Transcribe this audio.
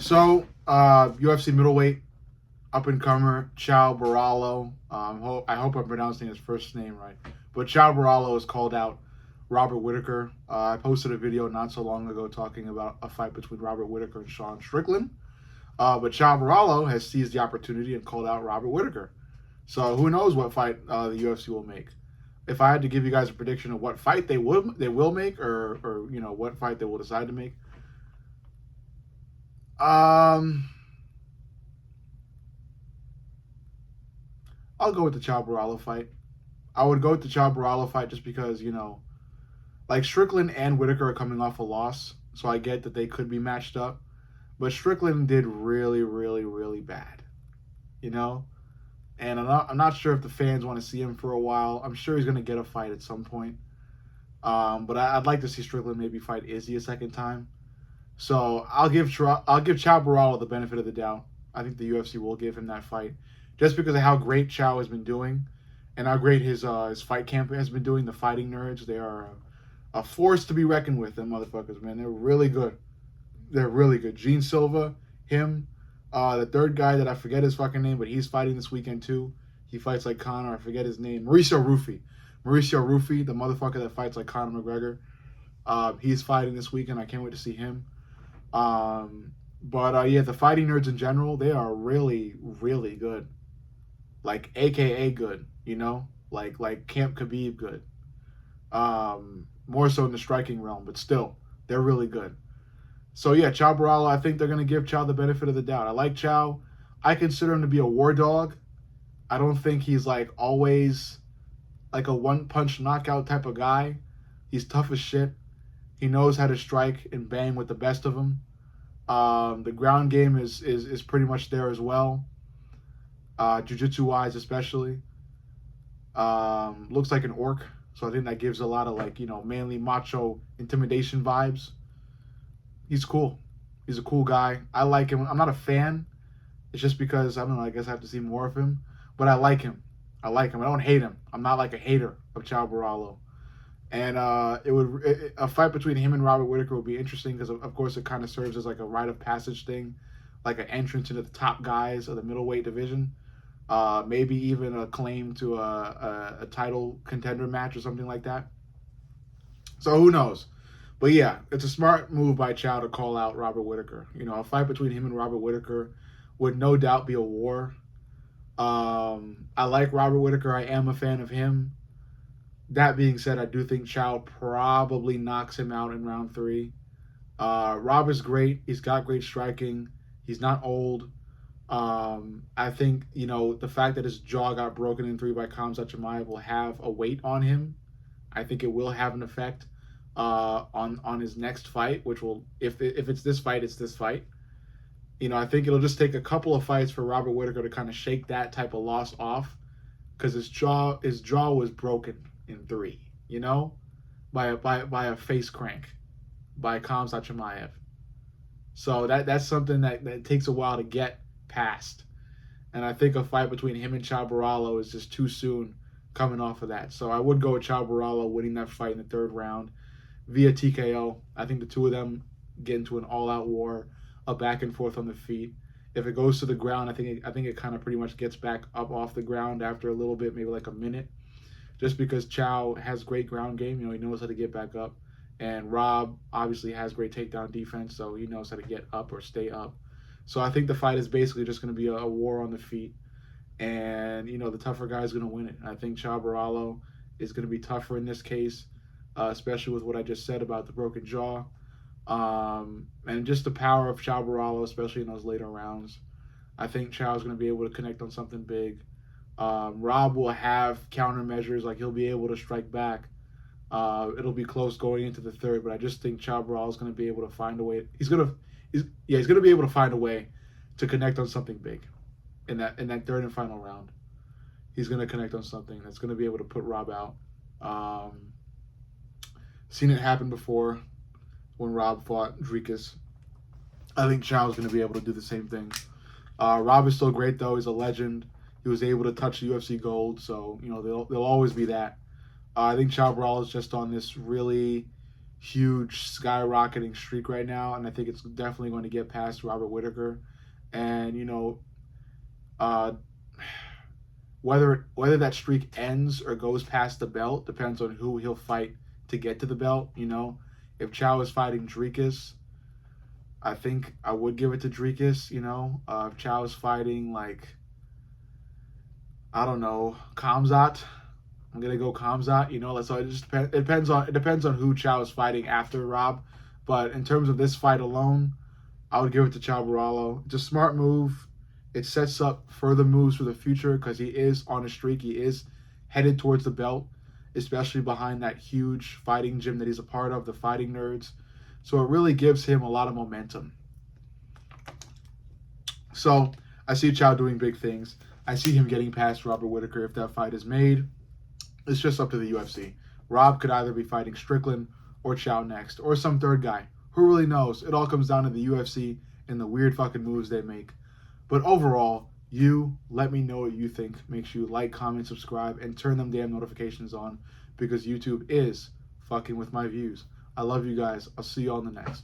So, UFC middleweight up and comer Chao Borralho. I hope I'm pronouncing his first name right. But Chao Borralho has called out Robert Whittaker. I posted a video not so long ago talking about a fight between Robert Whittaker and Sean Strickland. But Chao Borralho has seized the opportunity and called out Robert Whittaker. So who knows what fight the UFC will make? If I had to give you guys a prediction of what fight they will make, or what fight they will decide to make, um, I'll go with the Chao Borralho fight. I would go with the Chao Borralho fight just because, like Strickland and Whittaker are coming off a loss, so I get that they could be matched up. But Strickland did really, really, really bad, you know? And I'm not sure if the fans want to see him for a while. I'm sure he's going to get a fight at some point. But I'd like to see Strickland maybe fight Izzy a second time. So I'll give Chao Borralho the benefit of the doubt. I think the UFC will give him that fight, just because of how great Chao has been doing, and how great his fight camp has been doing. The Fighting Nerds, they are a force to be reckoned with. Them motherfuckers, man, they're really good. They're really good. Gene Silva, him, the third guy that I forget his fucking name, but he's fighting this weekend too. He fights like Conor. I forget his name. Mauricio Rufy, the motherfucker that fights like Conor McGregor. He's fighting this weekend. I can't wait to see him. Yeah, the Fighting Nerds in general, they are really, really good. Like AKA good, like Camp Khabib good. More so in the striking realm, but still, they're really good. So yeah, Chao Borralho, I think they're gonna give Chao the benefit of the doubt. I like Chao. I consider him to be a war dog. I don't think he's like always like a one punch knockout type of guy. He's tough as shit. He knows how to strike and bang with the best of them. The ground game is pretty much there as well. Jiu-jitsu wise especially. Looks like an orc, so I think that gives a lot of manly macho intimidation vibes. He's cool. He's a cool guy. I like him. I'm not a fan. It's just because, I don't know, I guess I have to see more of him. But I like him. I don't hate him. I'm not like a hater of Chao Borralho. And a fight between him and Robert Whittaker would be interesting because, of course, it kind of serves as like a rite of passage thing, like an entrance into the top guys of the middleweight division. Maybe even a claim to a title contender match or something like that. So who knows? But yeah, it's a smart move by Chao to call out Robert Whittaker. A fight between him and Robert Whittaker would no doubt be a war. I like Robert Whittaker. I am a fan of him. That being said, I do think Chao probably knocks him out in round 3. Rob is great. He's got great striking. He's not old. I think, the fact that his jaw got broken in 3 by Khamzat Chimaev will have a weight on him. I think it will have an effect on his next fight, which will, if it's this fight, it's this fight. I think it'll just take a couple of fights for Robert Whittaker to kind of shake that type of loss off, because his jaw was broken in 3, by a face crank by Khamzat Chimaev. So that's something that takes a while to get past. And I think a fight between him and Chao Borralho is just too soon coming off of that. So I would go with Chao Borralho winning that fight in the 3rd round via TKO. I think the two of them get into an all-out war, a back and forth on the feet. If it goes to the ground, I think it kind of pretty much gets back up off the ground after a little bit, maybe like a minute, just because Chao has great ground game. He knows how to get back up. And Rob obviously has great takedown defense, so he knows how to get up or stay up. So I think the fight is basically just going to be a war on the feet. And, the tougher guy is going to win it. I think Chao Borralho is going to be tougher in this case, especially with what I just said about the broken jaw. And just the power of Chao Borralho, especially in those later rounds. I think Chao is going to be able to connect on something big. Rob will have countermeasures, like he'll be able to strike back. It'll be close going into the 3rd, but I just think Chao Borralho is going to be able to find a way. He's going to be able to find a way to connect on something big in that 3rd and final round. He's going to connect on something that's going to be able to put Rob out. Seen it happen before when Rob fought Dricus. I think Chao's going to be able to do the same thing. Rob is still great, though. He's a legend. He was able to touch the UFC gold, so they'll always be that. I think Chao Borralho is just on this really huge skyrocketing streak right now, and I think it's definitely going to get past Robert Whittaker. And uh, whether that streak ends or goes past the belt depends on who he'll fight to get to the belt. If Chow is fighting Dricus, I think I would give it to Dricus. If Chow is fighting like, I don't know, Kamzat, I'm gonna go Kamzat. So it depends on who Chow is fighting after Rob. But in terms of this fight alone, I would give it to Chow Borralho. It's a smart move. It sets up further moves for the future because he is on a streak. He is headed towards the belt, especially behind that huge fighting gym that he's a part of, the Fighting Nerds. So it really gives him a lot of momentum. So I see Chow doing big things. I see him getting past Robert Whittaker if that fight is made. It's just up to the UFC. Rob could either be fighting Strickland or Chow next, or some third guy. Who really knows? It all comes down to the UFC and the weird fucking moves they make. But overall, let me know what you think. Make sure you like, comment, subscribe, and turn them damn notifications on because YouTube is fucking with my views. I love you guys. I'll see you on the next.